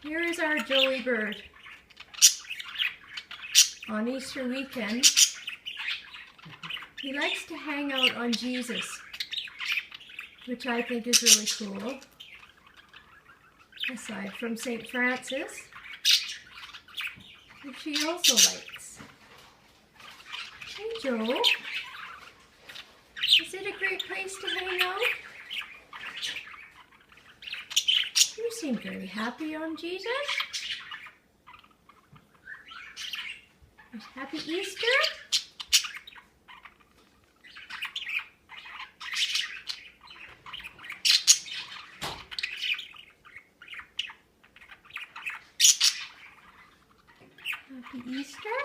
Here is our Joey bird. On Easter weekend, he likes to hang out on Jesus, which I think is really cool. Aside from St. Francis, which he also likes. Hey Joe, is it a great place to hang out? You seem very happy on Jesus. Happy Easter? Happy Easter?